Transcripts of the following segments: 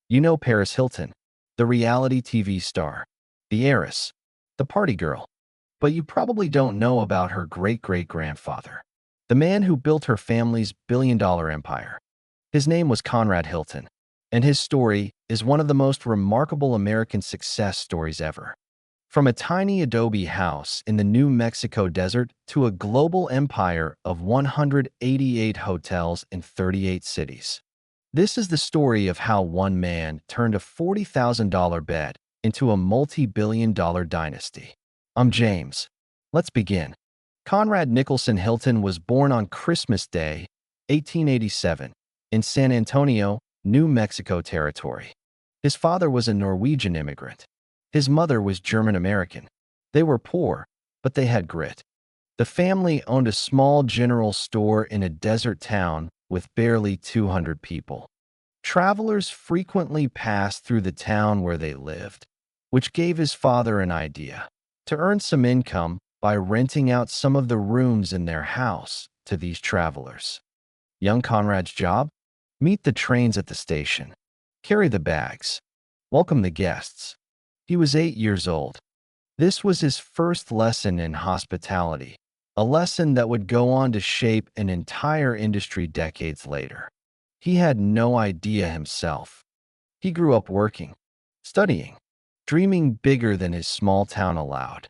You know Paris Hilton, the reality TV star, the heiress, the party girl. But you probably don't know about her great-great-grandfather, the man who built her family's billion-dollar empire. His name was Conrad Hilton, and his story is one of the most remarkable American success stories ever. From a tiny adobe house in the New Mexico desert to a global empire of 188 hotels in 38 cities. This is the story of how one man turned a $40,000 bed into a multi-billion-dollar dynasty. I'm James. Let's begin. Conrad Nicholson Hilton was born on Christmas Day, 1887, in San Antonio, New Mexico Territory. His father was a Norwegian immigrant. His mother was German-American. They were poor, but they had grit. The family owned a small general store in a desert town with barely 200 people. Travelers frequently passed through the town where they lived, which gave his father an idea to earn some income by renting out some of the rooms in their house to these travelers. Young Conrad's job? Meet the trains at the station, carry the bags, welcome the guests. He was 8 years old. This was his first lesson in hospitality, a lesson that would go on to shape an entire industry decades later. He had no idea himself. He grew up working, studying, dreaming bigger than his small town allowed.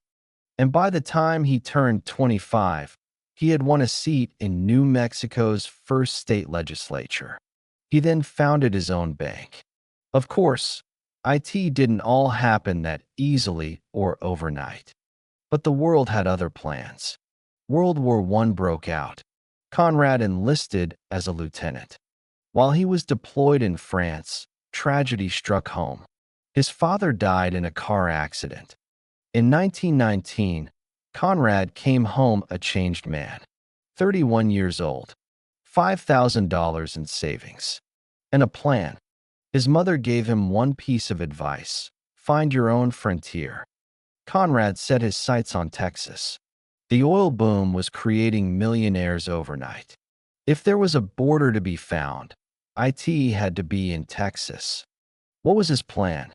And by the time he turned 25, he had won a seat in New Mexico's first state legislature. He then founded his own bank. Of course, IT didn't all happen that easily or overnight. But the world had other plans. World War I broke out. Conrad enlisted as a lieutenant. While he was deployed in France, tragedy struck home. His father died in a car accident. In 1919, Conrad came home a changed man, 31 years old, $5,000 in savings, and a plan. His mother gave him one piece of advice: find your own frontier. Conrad set his sights on Texas. The oil boom was creating millionaires overnight. If there was a border to be found, IT had to be in Texas. What was his plan?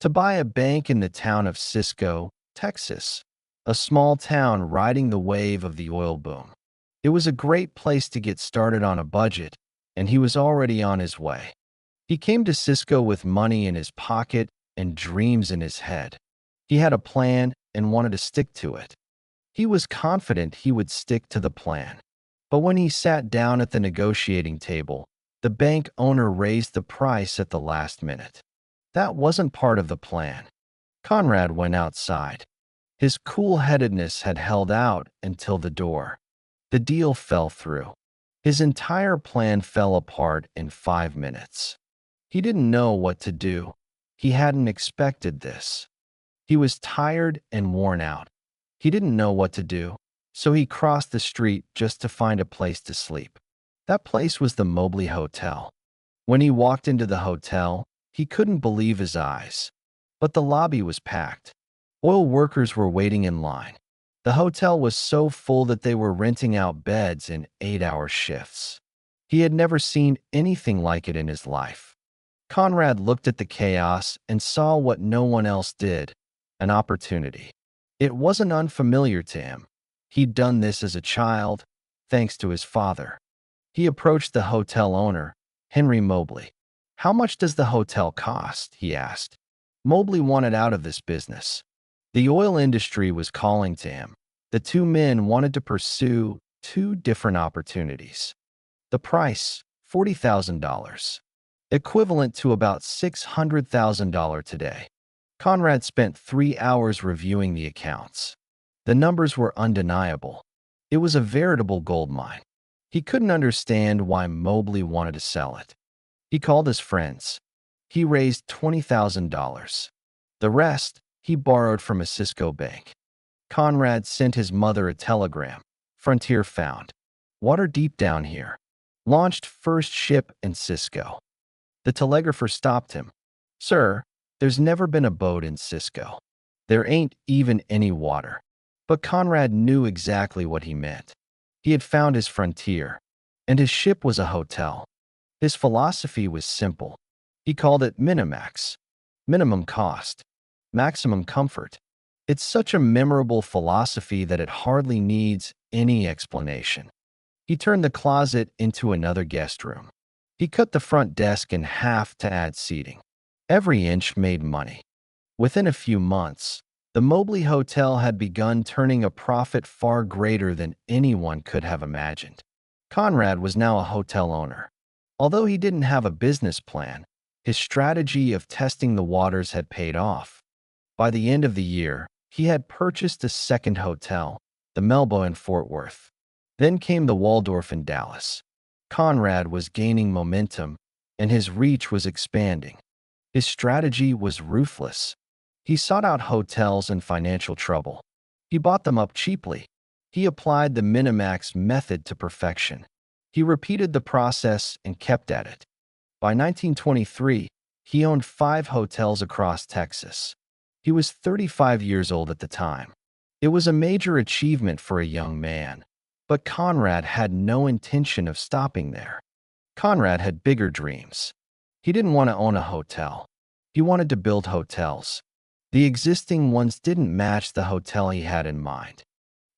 To buy a bank in the town of Cisco, Texas, a small town riding the wave of the oil boom. It was a great place to get started on a budget, and he was already on his way. He came to Cisco with money in his pocket and dreams in his head. He had a plan and wanted to stick to it. He was confident he would stick to the plan. But when he sat down at the negotiating table, the bank owner raised the price at the last minute. That wasn't part of the plan. Conrad went outside. His cool-headedness had held out until the door. The deal fell through. His entire plan fell apart in 5 minutes. He didn't know what to do. He hadn't expected this. He was tired and worn out. He didn't know what to do, so he crossed the street just to find a place to sleep. That place was the Mobley Hotel. When he walked into the hotel, he couldn't believe his eyes. But the lobby was packed. Oil workers were waiting in line. The hotel was so full that they were renting out beds in 8-hour shifts. He had never seen anything like it in his life. Conrad looked at the chaos and saw what no one else did: an opportunity. It wasn't unfamiliar to him. He'd done this as a child, thanks to his father. He approached the hotel owner, Henry Mobley. "How much does the hotel cost?" he asked. Mobley wanted out of this business. The oil industry was calling to him. The two men wanted to pursue 2 different opportunities. The price, $40,000, equivalent to about $600,000 today. Conrad spent 3 hours reviewing the accounts. The numbers were undeniable. It was a veritable gold mine. He couldn't understand why Mobley wanted to sell it. He called his friends. He raised $20,000. The rest, he borrowed from a Cisco bank. Conrad sent his mother a telegram. Frontier found. Water deep down here. Launched first ship in Cisco. The telegrapher stopped him. "Sir, there's never been a boat in Cisco. There ain't even any water." But Conrad knew exactly what he meant. He had found his frontier, and his ship was a hotel. His philosophy was simple: He called it Minimax, minimum cost, maximum comfort. It's such a memorable philosophy that it hardly needs any explanation. He turned the closet into another guest room. He cut the front desk in half to add seating. Every inch made money. Within a few months, the Mobley Hotel had begun turning a profit far greater than anyone could have imagined. Conrad was now a hotel owner. Although he didn't have a business plan, his strategy of testing the waters had paid off. By the end of the year, he had purchased a second hotel, the Melba in Fort Worth. Then came the Waldorf in Dallas. Conrad was gaining momentum, and his reach was expanding. His strategy was ruthless. He sought out hotels in financial trouble. He bought them up cheaply. He applied the Minimax method to perfection. He repeated the process and kept at it. By 1923, he owned 5 hotels across Texas. He was 35 years old at the time. It was a major achievement for a young man, but Conrad had no intention of stopping there. Conrad had bigger dreams. He didn't want to own a hotel. He wanted to build hotels. The existing ones didn't match the hotel he had in mind.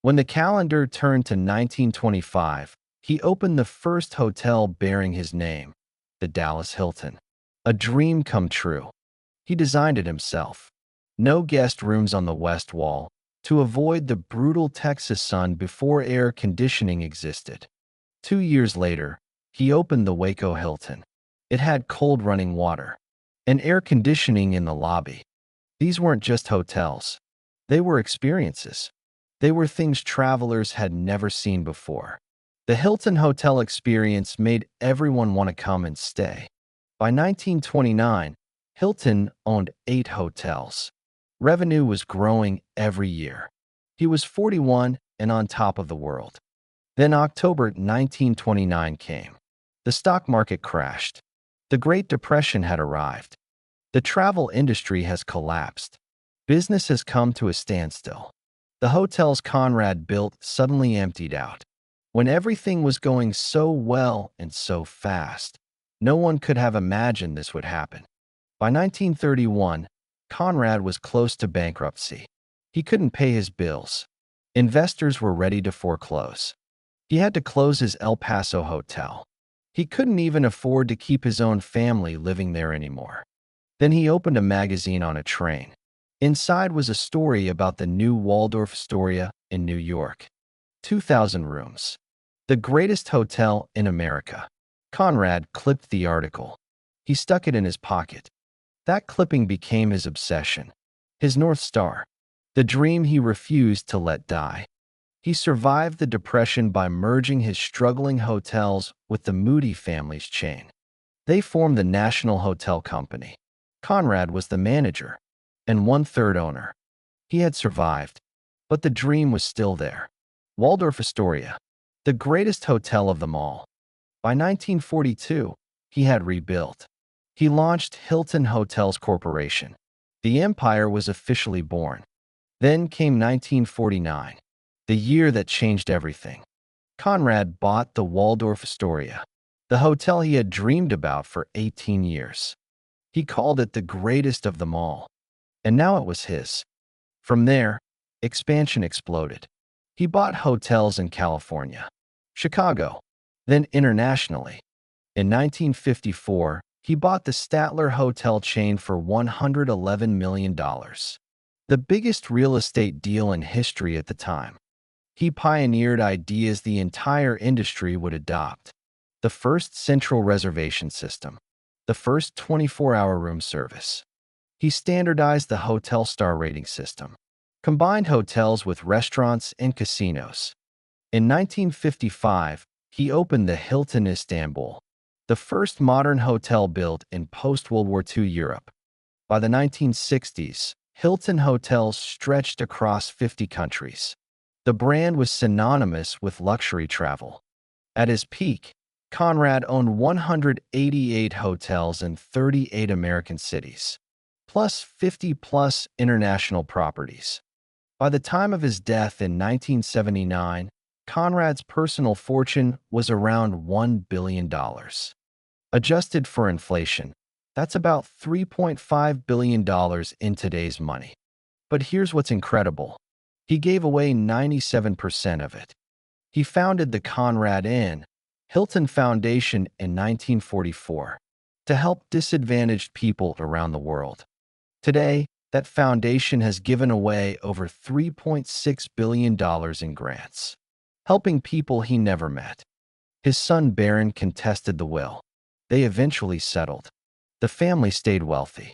When the calendar turned to 1925, he opened the first hotel bearing his name, the Dallas Hilton. A dream come true. He designed it himself. No guest rooms on the west wall, to avoid the brutal Texas sun before air conditioning existed. 2 years later, he opened the Waco Hilton. It had cold running water and air conditioning in the lobby. These weren't just hotels. They were experiences. They were things travelers had never seen before. The Hilton Hotel experience made everyone want to come and stay. By 1929, Hilton owned 8 hotels. Revenue was growing every year. He was 41 and on top of the world. Then October 1929 came. The stock market crashed. The Great Depression had arrived. The travel industry has collapsed. Business has come to a standstill. The hotels Conrad built suddenly emptied out. When everything was going so well and so fast, no one could have imagined this would happen. By 1931, Conrad was close to bankruptcy. He couldn't pay his bills. Investors were ready to foreclose. He had to close his El Paso hotel. He couldn't even afford to keep his own family living there anymore. Then he opened a magazine on a train. Inside was a story about the new Waldorf-Astoria in New York. 2,000 rooms. The greatest hotel in America. Conrad clipped the article. He stuck it in his pocket. That clipping became his obsession, his North Star, the dream he refused to let die. He survived the Depression by merging his struggling hotels with the Moody family's chain. They formed the National Hotel Company. Conrad was the manager and 1/3 owner. He had survived, but the dream was still there. Waldorf-Astoria, the greatest hotel of them all. By 1942, he had rebuilt. He launched Hilton Hotels Corporation. The empire was officially born. Then came 1949, the year that changed everything. Conrad bought the Waldorf-Astoria, the hotel he had dreamed about for 18 years. He called it the greatest of them all, and now it was his. From there, expansion exploded. He bought hotels in California, Chicago, then internationally. In 1954, he bought the Statler Hotel chain for $111 million, the biggest real estate deal in history at the time. He pioneered ideas the entire industry would adopt: the first central reservation system, the first 24-hour room service. He standardized the hotel star rating system, combined hotels with restaurants and casinos. In 1955, he opened the Hilton Istanbul, the first modern hotel built in post-World War II Europe. By the 1960s, Hilton hotels stretched across 50 countries. The brand was synonymous with luxury travel. At his peak, Conrad owned 188 hotels in 38 American cities, plus 50+ international properties. By the time of his death in 1979, Conrad's personal fortune was around $1 billion. Adjusted for inflation, That's about $3.5 billion in today's money. But here's what's incredible. He gave away 97% of it. He founded the Conrad Hilton Foundation in 1944 to help disadvantaged people around the world. Today, that foundation has given away over $3.6 billion in grants, helping people he never met. His son Barron contested the will. They eventually settled. The family stayed wealthy.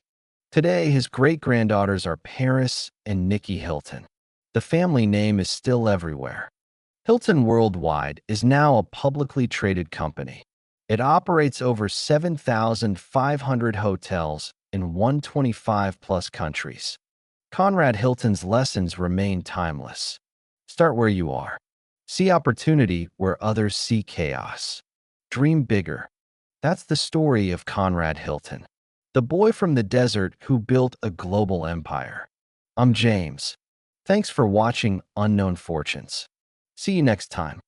Today, his great-granddaughters are Paris and Nikki Hilton. The family name is still everywhere. Hilton Worldwide is now a publicly traded company. It operates over 7,500 hotels in 125-plus countries. Conrad Hilton's lessons remain timeless. Start where you are. See opportunity where others see chaos. Dream bigger. That's the story of Conrad Hilton, the boy from the desert who built a global empire. I'm James. Thanks for watching Unknown Fortunes. See you next time.